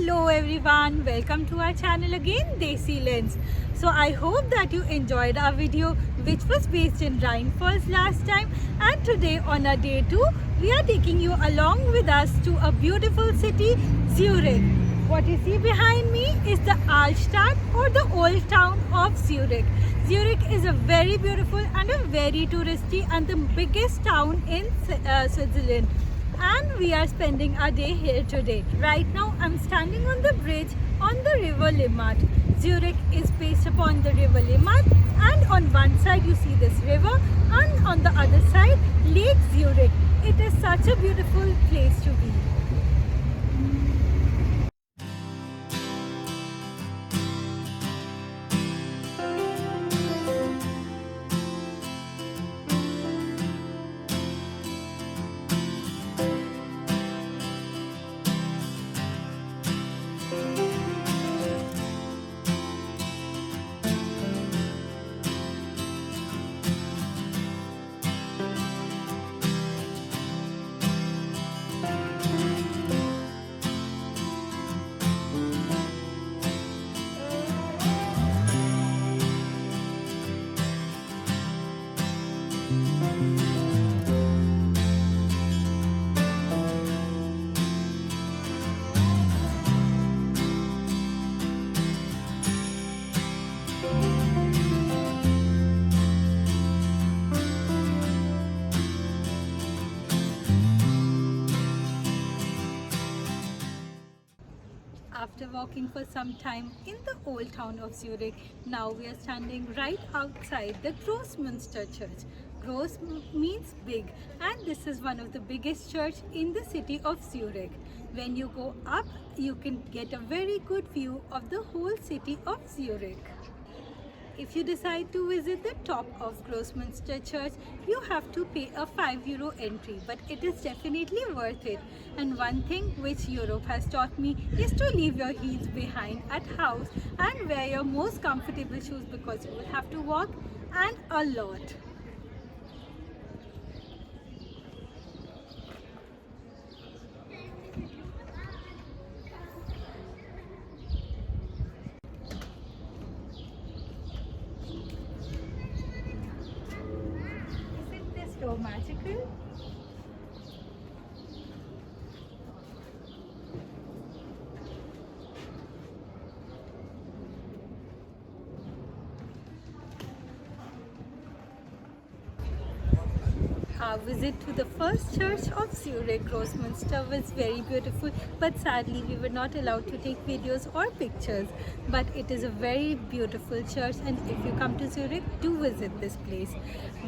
Hello everyone, welcome to our channel again, Desi Lens. So I hope that you enjoyed our video which was based in Rhine Falls last time, and today on our day 2 we are taking you along with us to a beautiful city, Zurich. What you see behind me is the Altstadt, or the old town of Zurich. Zurich is a very beautiful and a very touristy and the biggest town in Switzerland. And we are spending our day here today. Right now I'm standing on the bridge on the river Limmat. Zurich is based upon the river Limmat, and on one side you see this river and on the other side Lake Zurich. It is such a beautiful place to be. After walking for some time in the old town of Zurich, now we are standing right outside the Grossmünster Church. Gross means big, and this is one of the biggest church in the city of Zurich. When you go up, you can get a very good view of the whole city of Zurich. If you decide to visit the top of Grossmünster Church, you have to pay a €5 entry, but it is definitely worth it. And one thing which Europe has taught me is to leave your heels behind at house and wear your most comfortable shoes, because you will have to walk and a lot. Isn't this so magical? Our visit to the first church of Zurich, Grossmünster, was very beautiful, but sadly we were not allowed to take videos or pictures. But it is a very beautiful church, and if you come to Zurich, do visit this place.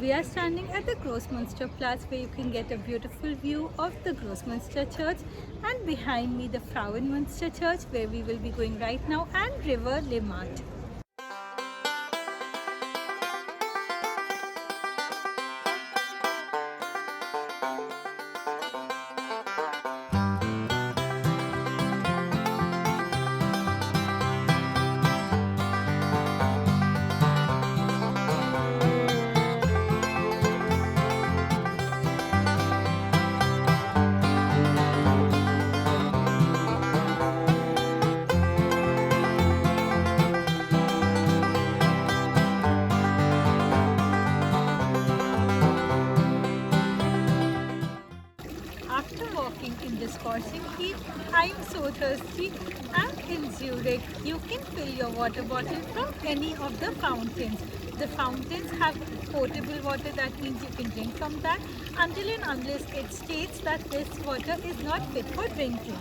We are standing at the Grossmünster Platz, where you can get a beautiful view of the Grossmünster Church, and behind me the Frauenmünster Church, where we will be going right now, and River Limmat. After walking in this scorching heat, I am so thirsty, and in Zurich you can fill your water bottle from any of the fountains. The fountains have potable water, that means you can drink from that, until and unless it states that this water is not fit for drinking.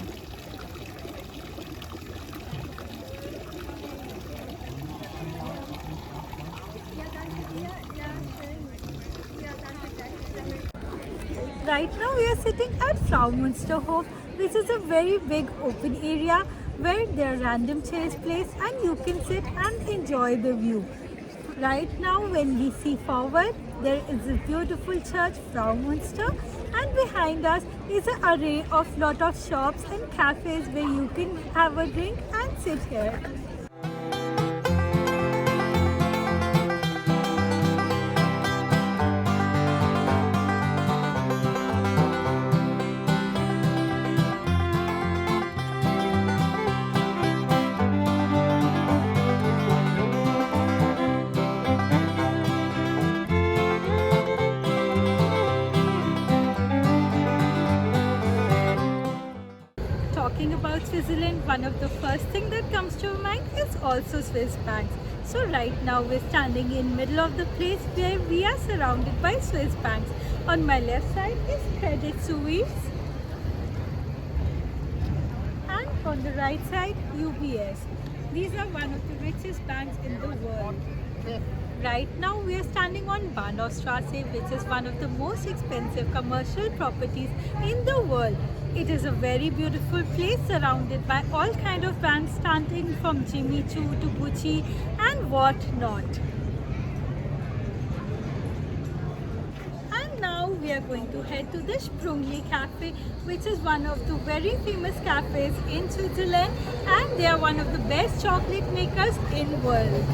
Right now we are sitting at Frauenmünsterhof, which is a very big open area where there are random chairs placed and you can sit and enjoy the view. Right now when we see forward, there is a beautiful church, Frauenmünster, and behind us is an array of lot of shops and cafes where you can have a drink and sit here. Zealand, one of the first thing that comes to mind is also Swiss banks. So right now we're standing in middle of the place where we are surrounded by Swiss banks. On my left side is Credit Suisse and on the right side UBS. These are one of the richest banks in the world. Right now we are standing on Bahnhofstrasse, which is one of the most expensive commercial properties in the world. It is a very beautiful place surrounded by all kind of brands starting from Jimmy Choo to Gucci and what not. And now we are going to head to the Sprungli Cafe, which is one of the very famous cafes in Switzerland, and they are one of the best chocolate makers in world.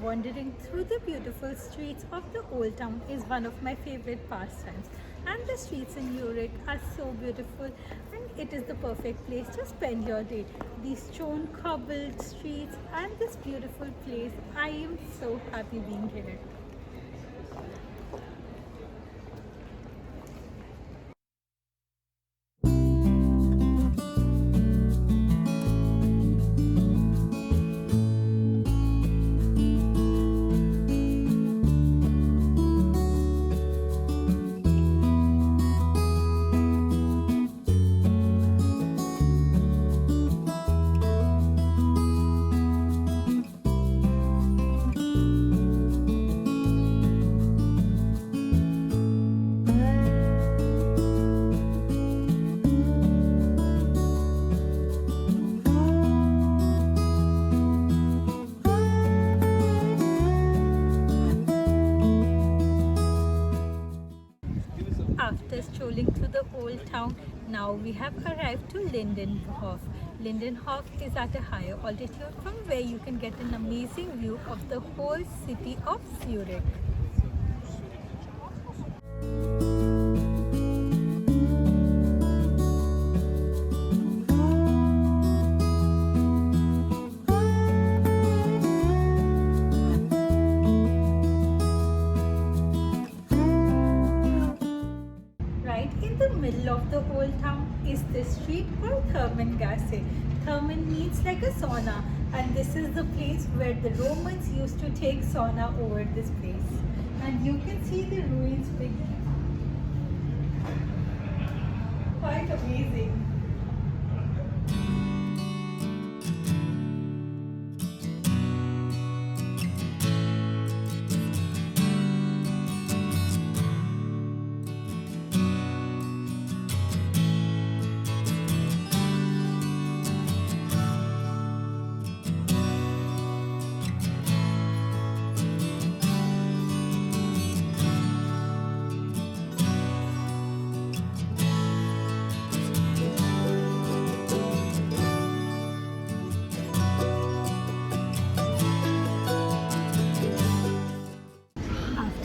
Wandering through the beautiful streets of the Old Town is one of my favorite pastimes, and the streets in Zurich are so beautiful, and it is the perfect place to spend your day. These stone cobbled streets and this beautiful place, I am so happy being here. After strolling through the old town, now we have arrived to Lindenhof. Lindenhof is at a higher altitude from where you can get an amazing view of the whole city of Zurich. In the middle of the old town is this street called Thermengasse. Thermen means like a sauna, and this is the place where the Romans used to take sauna over this place. And you can see the ruins beneath. Quite amazing.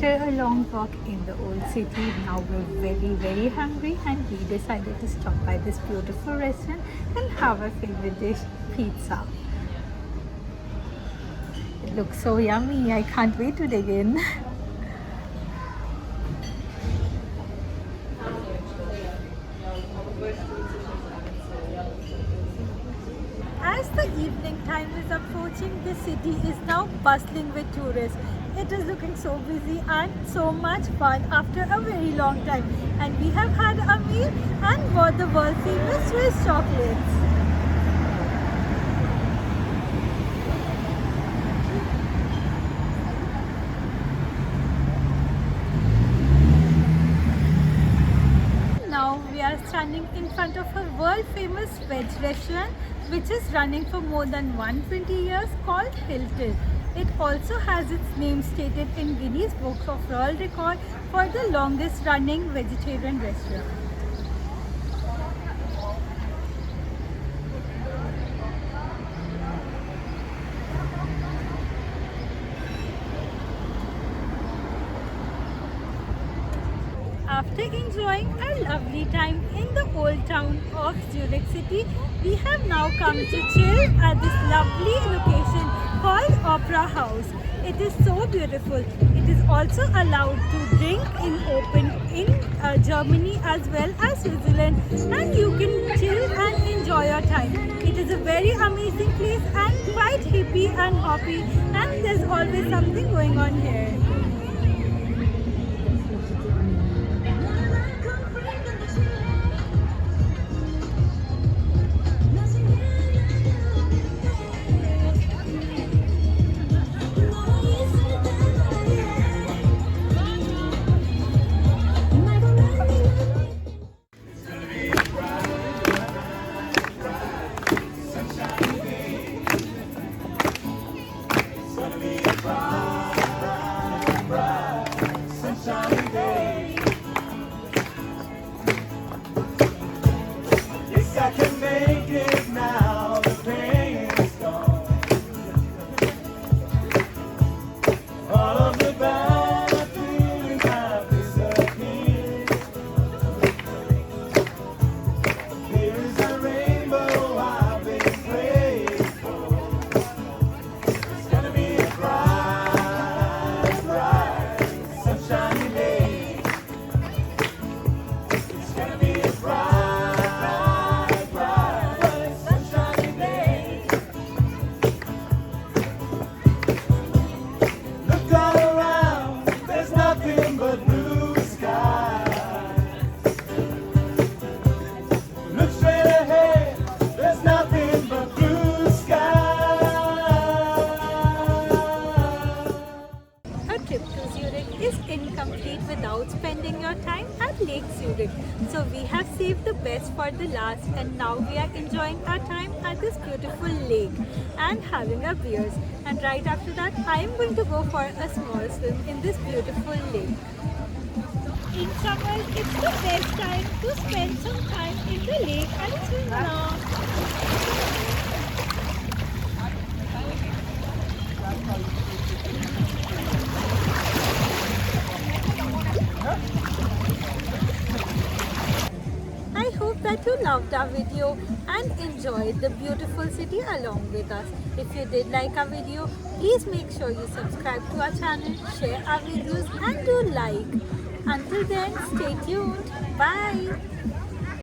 After a long walk in the old city, now we're very hungry and we decided to stop by this beautiful restaurant and have our favorite dish, pizza. It looks so yummy, I can't wait to dig in. As the evening time is approaching, the city is now bustling with tourists. It is looking so busy and so much fun after a very long time. And we have had a meal and bought the world famous Swiss chocolates. Now we are standing in front of a world famous veg restaurant which is running for more than 120 years called Hilton. It also has its name stated in Guinness Book of World Record for the longest running vegetarian restaurant. After enjoying a lovely time in the old town of Zurich city, we have now come to chill at this lovely location called Opera House. It is so beautiful. It is also allowed to drink in open in Germany as well as Switzerland, and you can chill and enjoy your time. It is a very amazing place and quite hippie and hoppy, and there's always something going on here. Incomplete without spending your time at Lake Zurich. So we have saved the best for the last, and now we are enjoying our time at this beautiful lake and having our beers. And right after that, I am going to go for a small swim in this beautiful lake. In summer, it's the best time to spend some time in the lake and swim around. I hope that you loved our video and enjoyed the beautiful city along with us. If you did like our video, please make sure you subscribe to our channel, share our videos and do like. Until then, stay tuned. Bye.